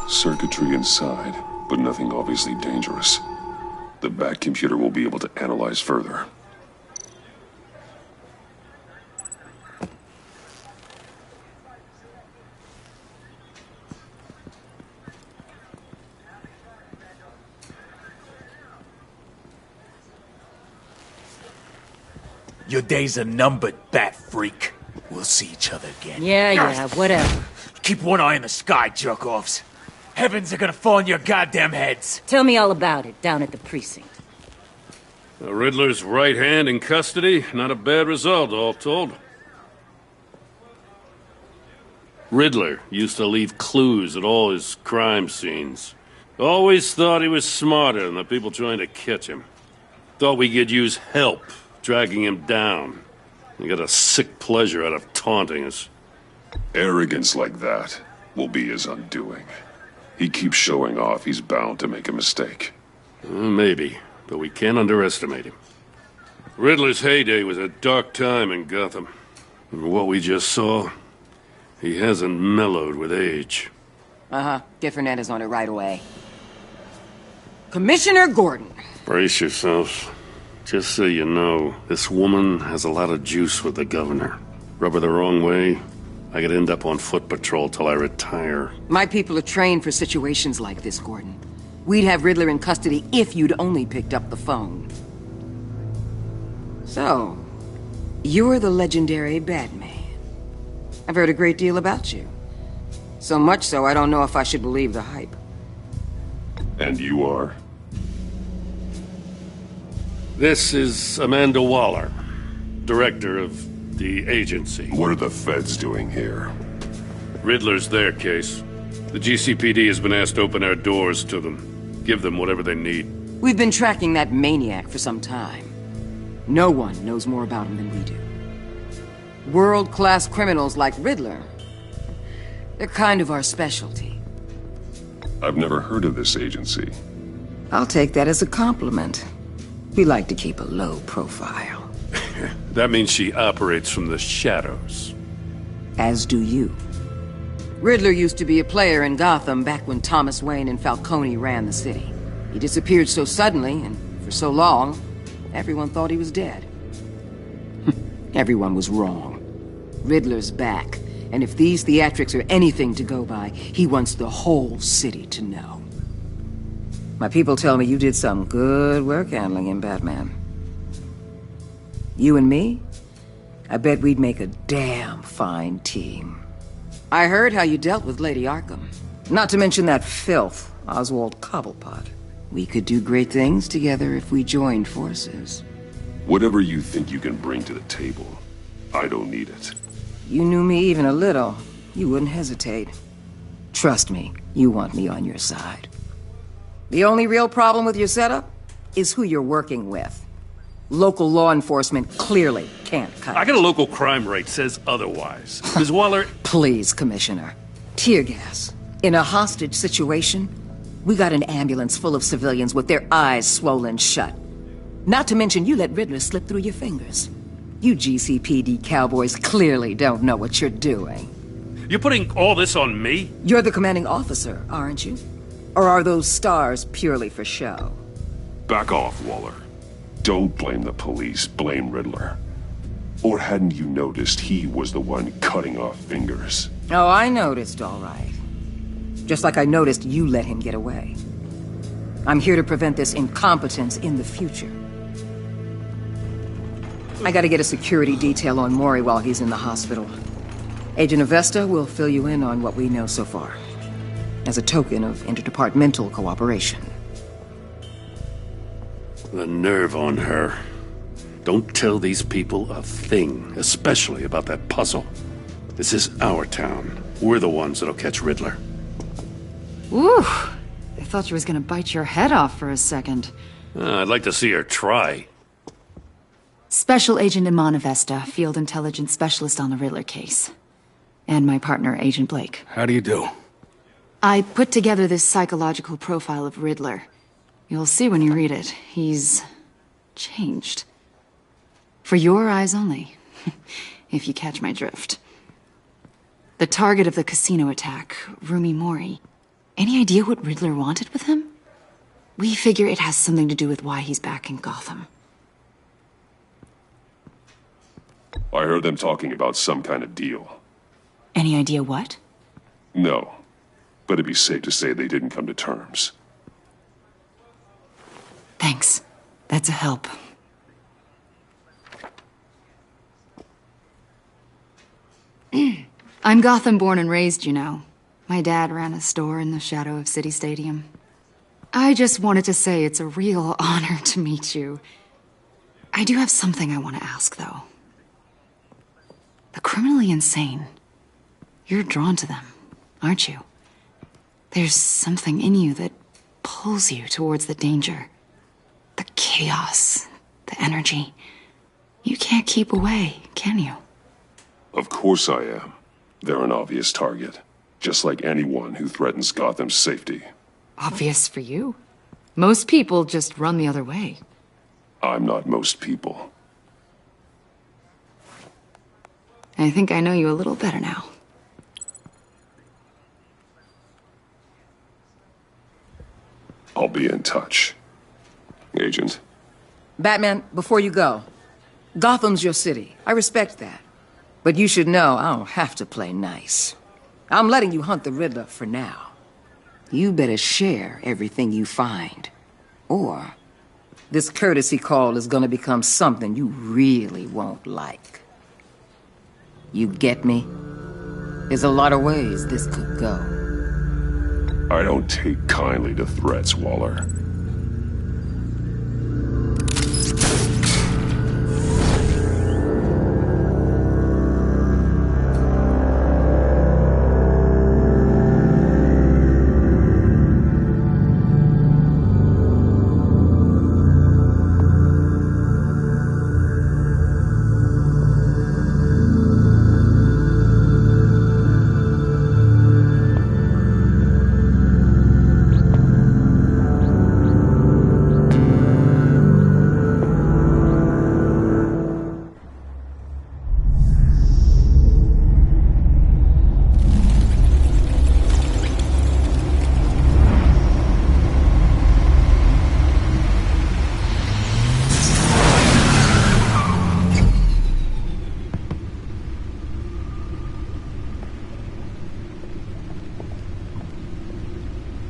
Circuitry inside, but nothing obviously dangerous. The back computer will be able to analyze further. Your days are numbered, bat freak. We'll see each other again. Yeah, whatever. Keep one eye in the sky, jerk-offs. Heavens are gonna fall on your goddamn heads. Tell me all about it down at the precinct. The Riddler's right hand in custody. Not a bad result, all told. Riddler used to leave clues at all his crime scenes. Always thought he was smarter than the people trying to catch him. Thought we could use help dragging him down. He got a sick pleasure out of taunting us. Arrogance like that will be his undoing. He keeps showing off, he's bound to make a mistake. Maybe, but we can't underestimate him. Riddler's heyday was a dark time in Gotham. And what we just saw, he hasn't mellowed with age. Get Fernandez on it right away. Commissioner Gordon. Brace yourselves. Just so you know, this woman has a lot of juice with the governor. Rub her the wrong way, I could end up on foot patrol till I retire. My people are trained for situations like this, Gordon. We'd have Riddler in custody if you'd only picked up the phone. So, you're the legendary Batman. I've heard a great deal about you. So much so, I don't know if I should believe the hype. And you are? This is Amanda Waller, director of the agency. What are the feds doing here? Riddler's their case. The GCPD has been asked to open our doors to them. Give them whatever they need. We've been tracking that maniac for some time. No one knows more about him than we do. World-class criminals like Riddler. They're kind of our specialty. I've never heard of this agency. I'll take that as a compliment. We like to keep a low profile. That means she operates from the shadows. As do you. Riddler used to be a player in Gotham back when Thomas Wayne and Falcone ran the city. He disappeared so suddenly and for so long, everyone thought he was dead. Everyone was wrong. Riddler's back, and if these theatrics are anything to go by, he wants the whole city to know. My people tell me you did some good work handling him, Batman. You and me? I bet we'd make a damn fine team. I heard how you dealt with Lady Arkham. Not to mention that filth, Oswald Cobblepot. We could do great things together if we joined forces. Whatever you think you can bring to the table, I don't need it. You knew me even a little, you wouldn't hesitate. Trust me, you want me on your side. The only real problem with your setup is who you're working with. Local law enforcement clearly can't cut I got a local crime rate says otherwise. Ms. Waller... Please, Commissioner. Tear gas. In a hostage situation, we got an ambulance full of civilians with their eyes swollen shut. Not to mention you let Riddler slip through your fingers. You GCPD cowboys clearly don't know what you're doing. You're putting all this on me? You're the commanding officer, aren't you? Or are those stars purely for show? Back off, Waller. Don't blame the police, blame Riddler. Or hadn't you noticed he was the one cutting off fingers? Oh, I noticed, all right. Just like I noticed you let him get away. I'm here to prevent this incompetence in the future. I gotta get a security detail on Maury while he's in the hospital. Agent Avesta will fill you in on what we know so far, as a token of interdepartmental cooperation. The nerve on her. Don't tell these people a thing, especially about that puzzle. This is our town. We're the ones that'll catch Riddler. Ooh, I thought she was gonna bite your head off for a second. I'd like to see her try. Special Agent Iman Avesta, Field Intelligence Specialist on the Riddler case. And my partner, Agent Blake. How do you do? I put together this psychological profile of Riddler. You'll see when you read it. He's changed. For your eyes only, if you catch my drift. The target of the casino attack, Rumi Mori, Any idea what Riddler wanted with him? We figure it has something to do with why he's back in Gotham. I heard them talking about some kind of deal. Any idea what? No, but it'd be safe to say they didn't come to terms. Thanks. That's a help. I'm Gotham born and raised, you know. My dad ran a store in the shadow of City Stadium. I just wanted to say it's a real honor to meet you. I do have something I want to ask, though. The criminally insane. You're drawn to them, aren't you? There's something in you that pulls you towards the danger. The chaos, the energy. You can't keep away, can you? Of course I am. They're an obvious target, just like anyone who threatens Gotham's safety. Obvious for you. Most people just run the other way. I'm not most people. I think I know you a little better now. I'll be in touch. Agent. Batman, before you go, Gotham's your city. I respect that. But you should know I don't have to play nice. I'm letting you hunt the Riddler for now. You better share everything you find. Or this courtesy call is gonna become something you really won't like. You get me? There's a lot of ways this could go. I don't take kindly to threats, Waller.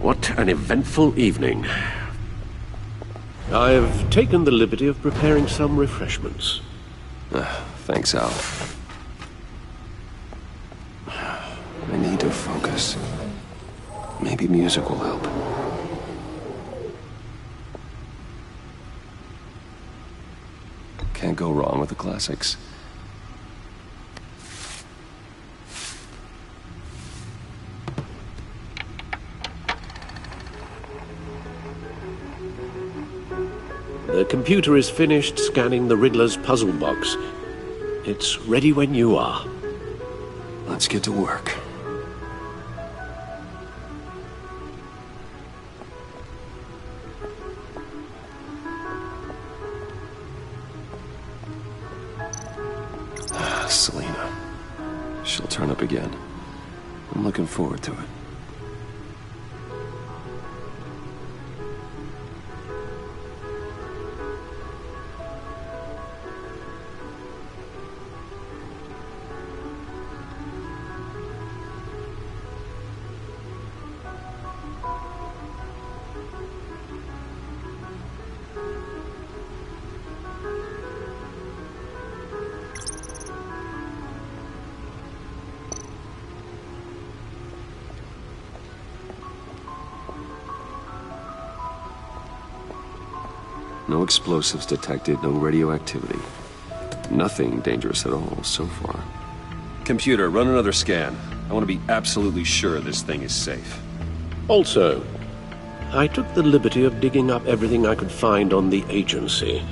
What an eventful evening. I've taken the liberty of preparing some refreshments. Thanks, Al. I need to focus. Maybe music will help. Can't go wrong with the classics. The computer is finished scanning the Riddler's puzzle box. It's ready when you are. Let's get to work. Selena. She'll turn up again. I'm looking forward to it. No explosives detected, no radioactivity. Nothing dangerous at all so far. Computer, run another scan. I want to be absolutely sure this thing is safe. Also, I took the liberty of digging up everything I could find on the agency.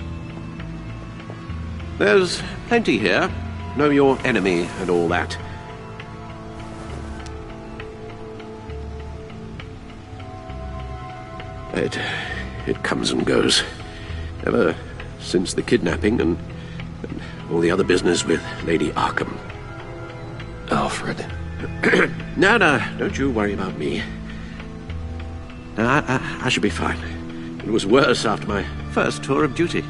There's plenty here. Know your enemy and all that. It comes and goes. Ever since the kidnapping and all the other business with Lady Arkham. Alfred. No, don't you worry about me. I should be fine. It was worse after my first tour of duty.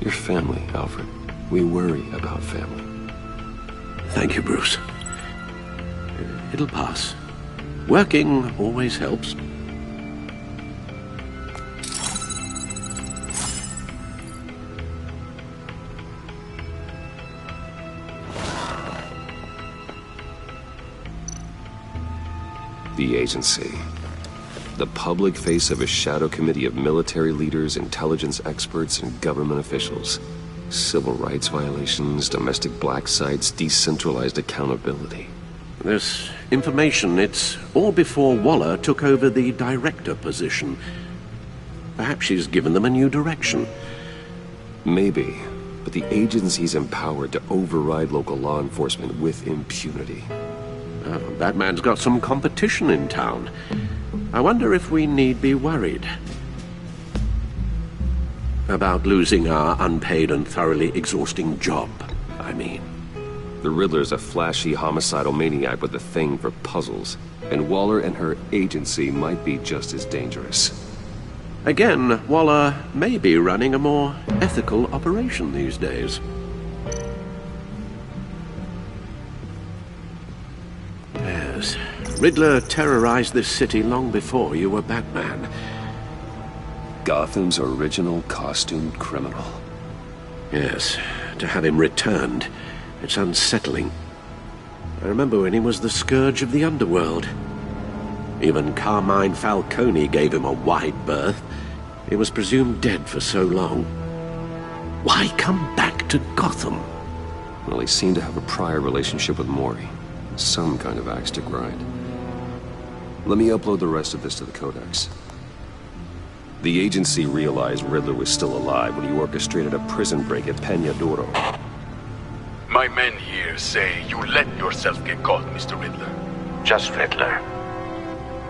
Your family, Alfred. We worry about family. Thank you, Bruce. It'll pass. Working always helps. The agency. The public face of a shadow committee of military leaders, intelligence experts, and government officials. Civil rights violations, domestic black sites, decentralized accountability. This information, it's all before Waller took over the director position. Perhaps she's given them a new direction. Maybe, but the agency's empowered to override local law enforcement with impunity. That man's got some competition in town. I wonder if we need be worried about losing our unpaid and thoroughly exhausting job, I mean. The Riddler's a flashy homicidal maniac with a thing for puzzles, and Waller and her agency might be just as dangerous. Again, Waller may be running a more ethical operation these days. Yes, Riddler terrorized this city long before you were Batman. Gotham's original costumed criminal. Yes, to have him returned, it's unsettling. I remember when he was the scourge of the underworld. Even Carmine Falcone gave him a wide berth. He was presumed dead for so long. Why come back to Gotham? Well, he seemed to have a prior relationship with Maury. Some kind of axe to grind. Let me upload the rest of this to the Codex. The agency realized Riddler was still alive when he orchestrated a prison break at Peña Duro. My men here say you let yourself get caught, Mr. Riddler. Just Riddler.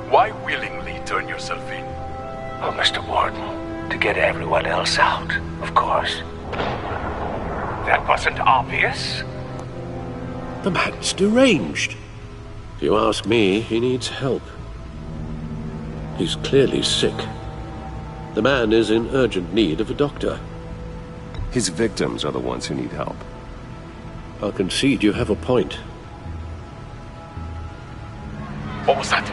Why willingly turn yourself in? Oh, Mr. Warden, to get everyone else out, of course. That wasn't obvious? The man's deranged. If you ask me, he needs help. He's clearly sick. The man is in urgent need of a doctor. His victims are the ones who need help. I'll concede you have a point. What was that?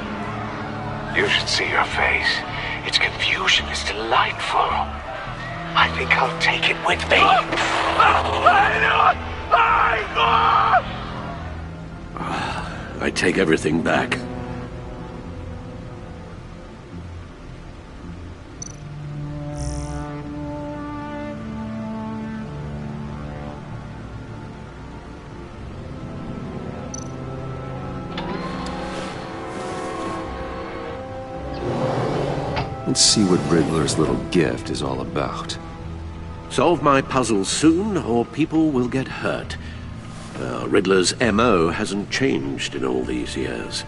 You should see your face. Its confusion is delightful. I think I'll take it with me. I take everything back. Let's see what Riddler's little gift is all about. Solve my puzzles soon, or people will get hurt. Riddler's M.O. hasn't changed in all these years.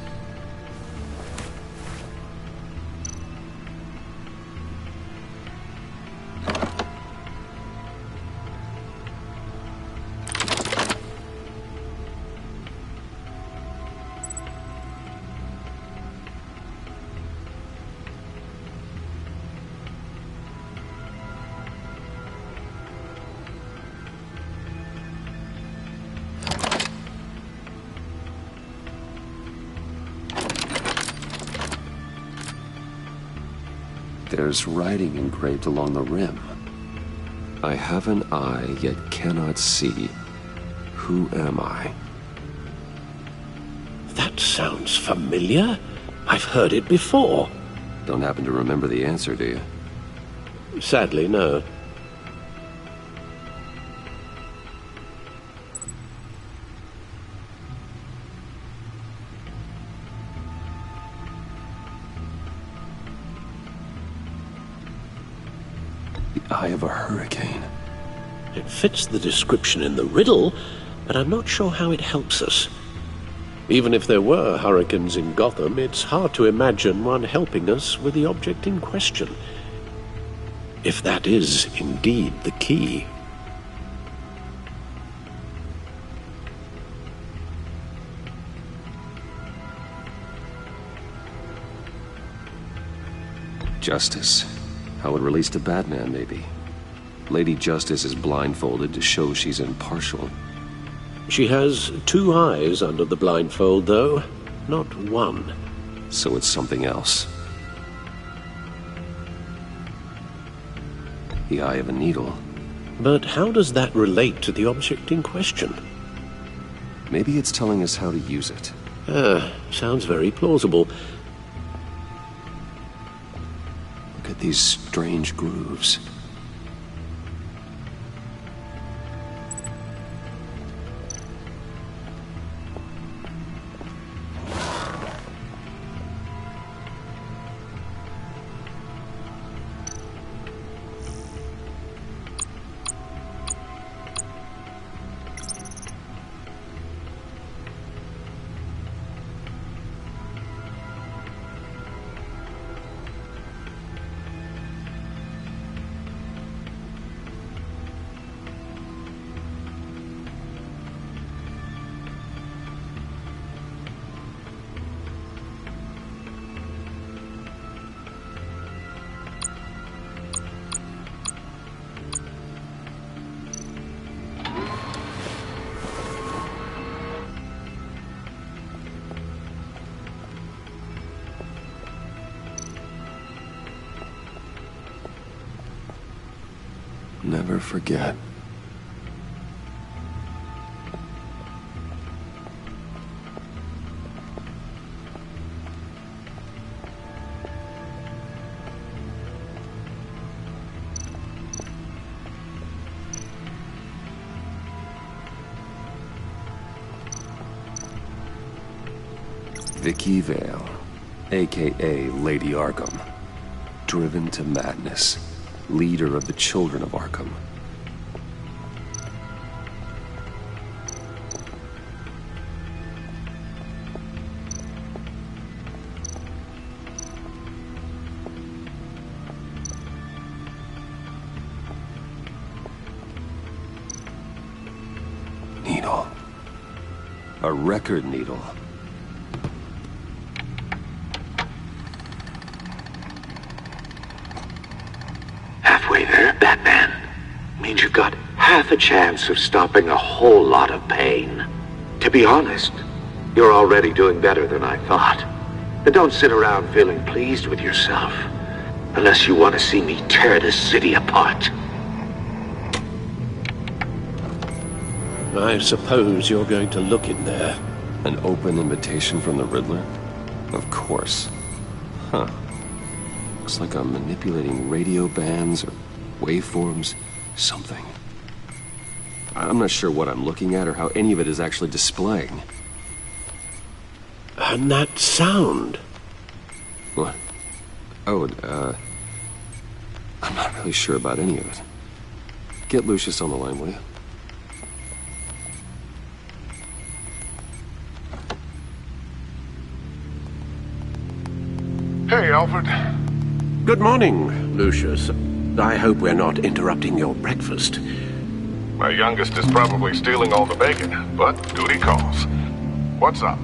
There's writing engraved along the rim. I have an eye, yet cannot see. Who am I? That sounds familiar. I've heard it before. Don't happen to remember the answer, do you? Sadly, no. Eye of a hurricane. It fits the description in the riddle, but I'm not sure how it helps us. Even if there were hurricanes in Gotham, it's hard to imagine one helping us with the object in question. If that is indeed the key. Justice. How it relates to Batman, maybe. Lady Justice is blindfolded to show she's impartial. She has two eyes under the blindfold, though, not one. So it's something else. The eye of a needle. But how does that relate to the object in question? Maybe it's telling us how to use it. Sounds very plausible. Look at these strange grooves. Never forget. Vicky Vale, aka Lady Arkham, driven to madness. Leader of the Children of Arkham. Needle. A record needle. Halfway there, Batman. Means you've got half a chance of stopping a whole lot of pain. To be honest, you're already doing better than I thought. But don't sit around feeling pleased with yourself. Unless you want to see me tear this city apart. I suppose you're going to look in there. An open invitation from the Riddler? Of course. Huh. Looks like I'm manipulating radio bands or waveforms. Something. I'm not sure what I'm looking at or how any of it is actually displaying. And that sound. What? Oh, I'm not really sure about any of it. Get Lucius on the line, will you? Hey, Alfred. Good morning, Lucius. I hope we're not interrupting your breakfast. My youngest is probably stealing all the bacon, but duty calls. What's up?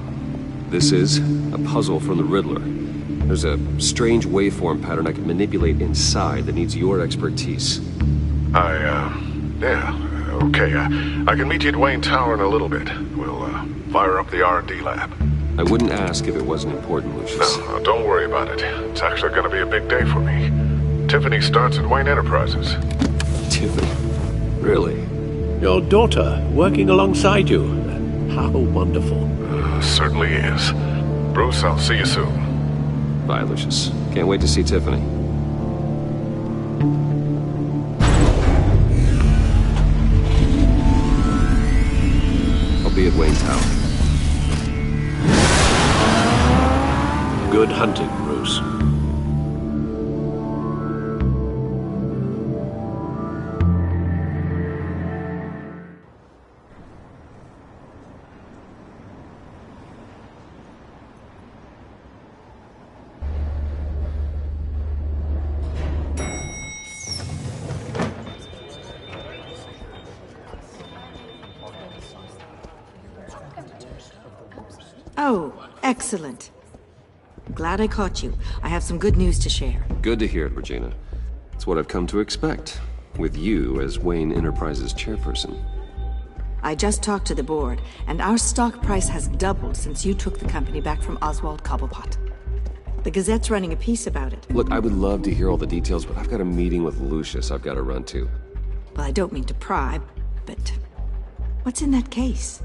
This is a puzzle from the Riddler. There's a strange waveform pattern I can manipulate inside that needs your expertise. Yeah, okay. I can meet you at Wayne Tower in a little bit. We'll, fire up the R&D lab. I wouldn't ask if it wasn't important, Lucius. No, don't worry about it. It's actually gonna be a big day for me. Tiffany starts at Wayne Enterprises. Tiffany? Really? Your daughter working alongside you. How wonderful. Certainly is. Bruce, I'll see you soon. Bye, Lucius. Can't wait to see Tiffany. I'll be at Wayne Tower. Good hunting, Bruce. Oh, excellent. Glad I caught you. I have some good news to share. Good to hear it, Regina. It's what I've come to expect, with you as Wayne Enterprises chairperson. I just talked to the board, and our stock price has doubled since you took the company back from Oswald Cobblepot. The Gazette's running a piece about it. Look, I would love to hear all the details, but I've got a meeting with Lucius I've got to run to. Well, I don't mean to pry, but what's in that case?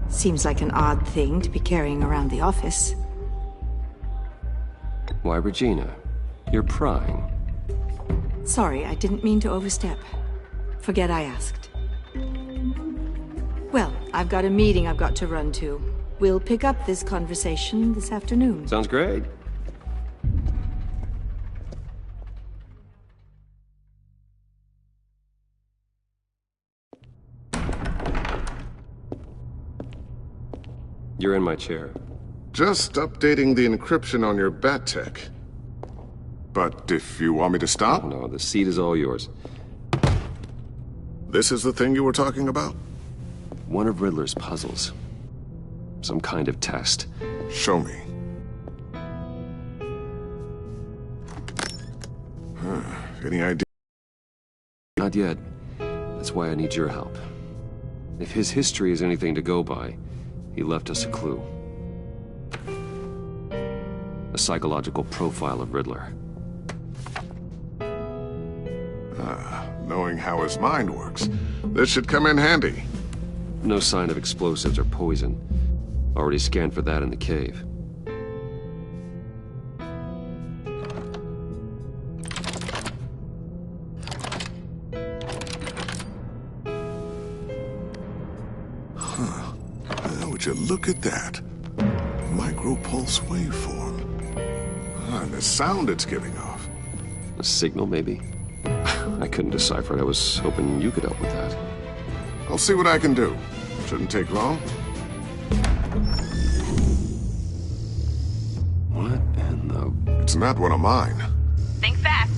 Seems like an odd thing to be carrying around the office. Why, Regina? You're prying. Sorry, I didn't mean to overstep. Forget I asked. Well, I've got a meeting I've got to run to. We'll pick up this conversation this afternoon. Sounds great. You're in my chair. Just updating the encryption on your bat tech. But if you want me to stop? Oh, no, the seat is all yours. This is the thing you were talking about? One of Riddler's puzzles. Some kind of test. Show me. Any idea? Not yet. That's why I need your help. If his history is anything to go by, he left us a clue. A psychological profile of Riddler. Knowing how his mind works, this should come in handy. No sign of explosives or poison. Already scanned for that in the cave. Would you look at that? Micropulse waveform. And the sound it's giving off. A signal, maybe? I couldn't decipher it. I was hoping you could help with that. I'll see what I can do. Shouldn't take long. What in the... It's not one of mine. Think fast.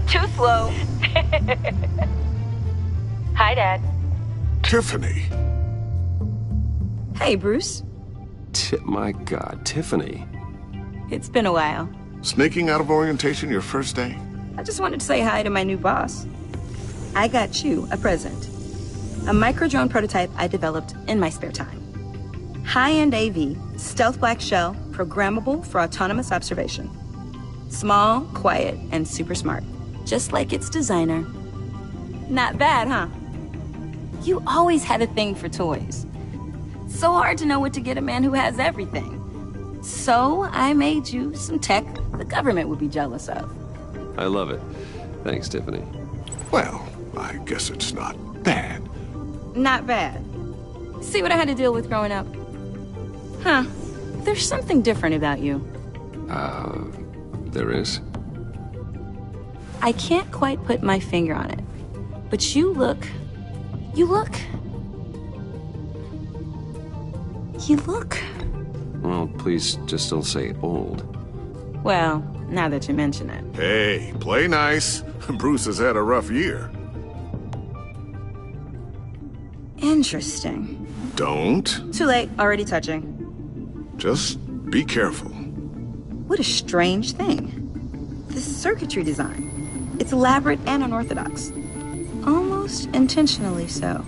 Too slow. Hi, Dad. Tiffany. Hey, Bruce. My God, Tiffany. It's been a while. Sneaking out of orientation your first day? I just wanted to say hi to my new boss. I got you a present. A micro-drone prototype I developed in my spare time. High-end AV, stealth black shell, programmable for autonomous observation. Small, quiet, and super smart. Just like its designer. Not bad, huh? You always had a thing for toys. So hard to know what to get a man who has everything. So I made you some tech the government would be jealous of. I love it. Thanks, Tiffany. Well, I guess it's not bad. Not bad. See what I had to deal with growing up? Huh. There's something different about you. There is? I can't quite put my finger on it. But you look... Well, please just don't say old. Well, now that you mention it. Hey, play nice. Bruce has had a rough year. Interesting. Don't. Too late, already touching. Just be careful. What a strange thing. The circuitry design. It's elaborate and unorthodox. Almost intentionally so.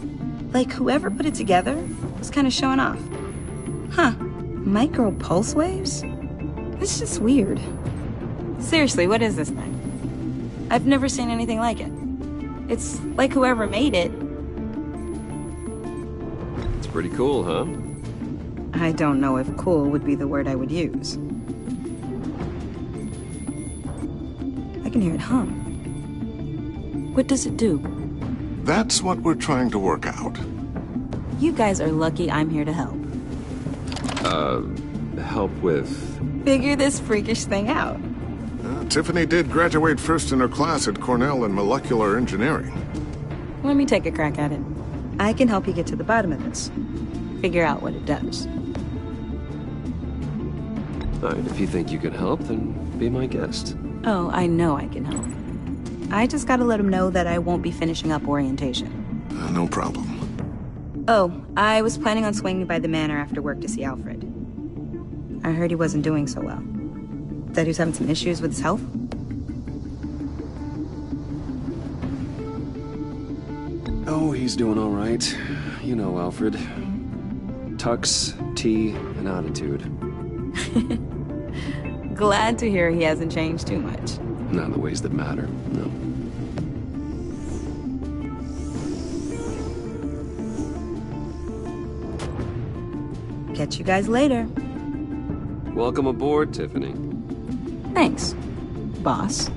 Like whoever put it together was kind of showing off. Huh. Micro pulse waves? It's just weird. Seriously, what is this thing? I've never seen anything like it. It's like whoever made it. It's pretty cool, huh? I don't know if cool would be the word I would use. I can hear it hum. What does it do? That's what we're trying to work out. You guys are lucky I'm here to help. Help with... Figure this freakish thing out. Tiffany did graduate first in her class at Cornell in molecular engineering. Let me take a crack at it. I can help you get to the bottom of this. Figure out what it does. All right, if you think you can help, then be my guest. Oh, I know I can help. I just gotta let him know that I won't be finishing up orientation. No problem. Oh, I was planning on swinging by the manor after work to see Alfred. I heard he wasn't doing so well. That he was having some issues with his health? Oh, he's doing all right. You know, Alfred. Tux, tea, and attitude. Glad to hear he hasn't changed too much. Not in the ways that matter, no. Catch you guys later. Welcome aboard, Tiffany. Thanks, boss.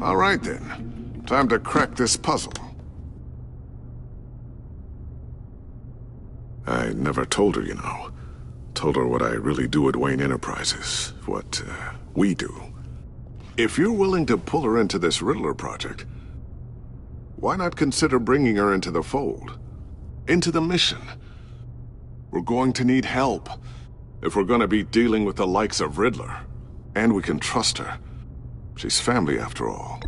All right, then. Time to crack this puzzle. I never told her, you know. Told her what I really do at Wayne Enterprises. What, we do. If you're willing to pull her into this Riddler project, why not consider bringing her into the fold? Into the mission? We're going to need help if we're going to be dealing with the likes of Riddler. And we can trust her. She's family, after all.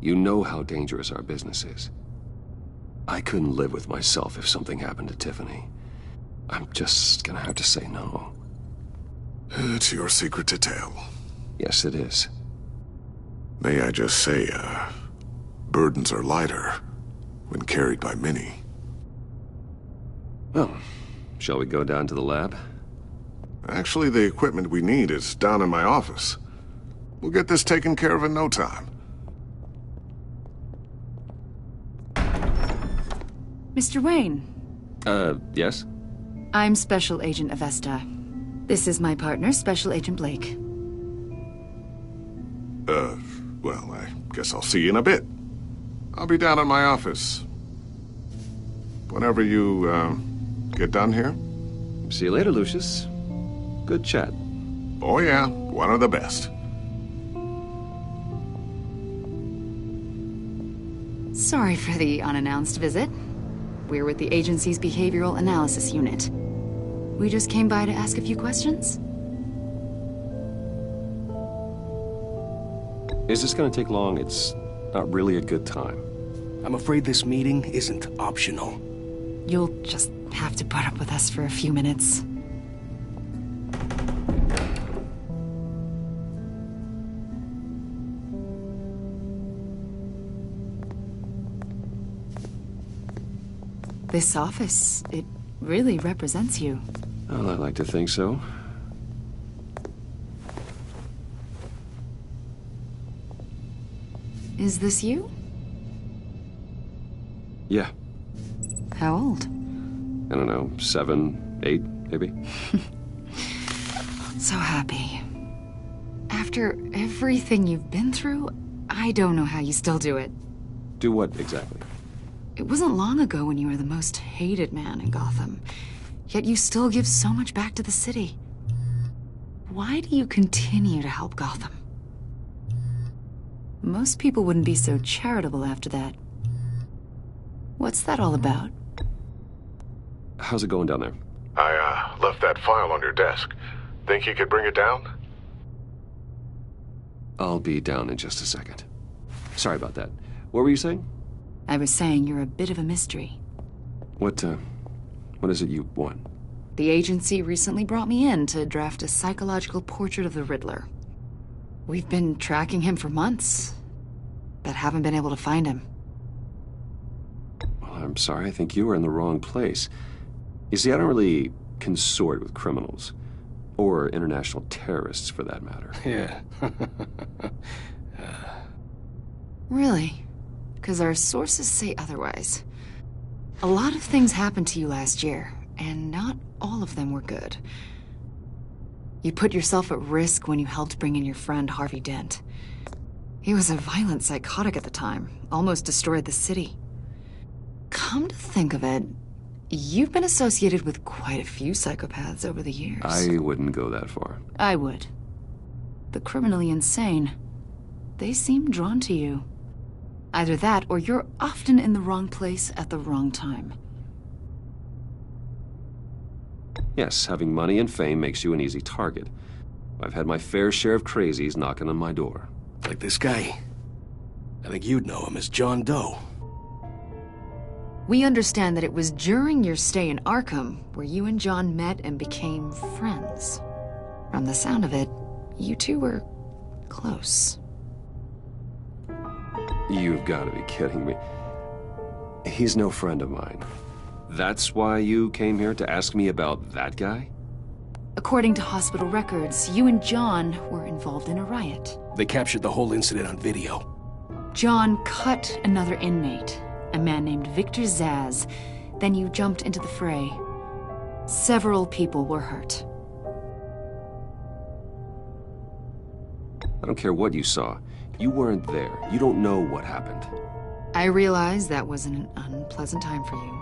You know how dangerous our business is. I couldn't live with myself if something happened to Tiffany. I'm just gonna have to say no. It's your secret to tell. Yes, it is. May I just say, burdens are lighter when carried by many. Well, shall we go down to the lab? Actually, the equipment we need is down in my office. We'll get this taken care of in no time. Mr. Wayne. Yes? I'm Special Agent Avesta. This is my partner, Special Agent Blake. Well, I guess I'll see you in a bit. I'll be down in my office. Whenever you, get done here. See you later, Lucius. Good chat. Oh yeah, one of the best. Sorry for the unannounced visit. We're with the agency's Behavioral Analysis Unit. We just came by to ask a few questions. Is this gonna take long? It's not really a good time. I'm afraid this meeting isn't optional. You'll just have to put up with us for a few minutes. This office, it really represents you. Well, I'd like to think so. Is this you? Yeah. How old? I don't know, 7, 8, maybe? So happy. After everything you've been through, I don't know how you still do it. Do what, exactly? It wasn't long ago when you were the most hated man in Gotham. Yet you still give so much back to the city. Why do you continue to help Gotham? Most people wouldn't be so charitable after that. What's that all about? How's it going down there? I, left that file on your desk. Think you could bring it down? I'll be down in just a second. Sorry about that. What were you saying? I was saying you're a bit of a mystery. What is it you want? The agency recently brought me in to draft a psychological portrait of the Riddler. We've been tracking him for months, but haven't been able to find him. Well, I'm sorry, I think you were in the wrong place. You see, I don't really consort with criminals. Or international terrorists, for that matter. Yeah. Really? Because our sources say otherwise. A lot of things happened to you last year, and not all of them were good. You put yourself at risk when you helped bring in your friend Harvey Dent. He was a violent psychotic at the time, almost destroyed the city. Come to think of it, you've been associated with quite a few psychopaths over the years. I wouldn't go that far. I would. The criminally insane, they seem drawn to you. Either that, or you're often in the wrong place at the wrong time. Yes, having money and fame makes you an easy target. I've had my fair share of crazies knocking on my door. Like this guy. I think you'd know him as John Doe. We understand that it was during your stay in Arkham where you and John met and became friends. From the sound of it, you two were close. You've got to be kidding me. He's no friend of mine. That's why you came here to ask me about that guy? According to hospital records, you and John were involved in a riot. They captured the whole incident on video. John cut another inmate, a man named Victor Zaz. Then you jumped into the fray. Several people were hurt. I don't care what you saw. You weren't there. You don't know what happened. I realize that was an unpleasant time for you.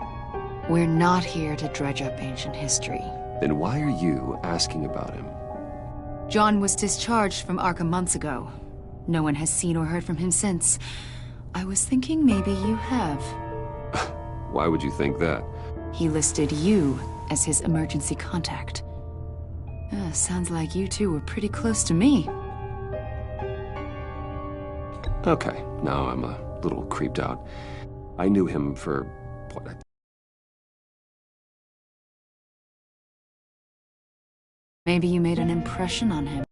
We're not here to dredge up ancient history. Then why are you asking about him? John was discharged from Arkham months ago. No one has seen or heard from him since. I was thinking maybe you have. Why would you think that? He listed you as his emergency contact. Sounds like you two were pretty close to me. Okay, now I'm a little creeped out. I knew him for, what, Maybe you made an impression on him.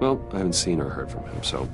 well, I haven't seen or heard from him, so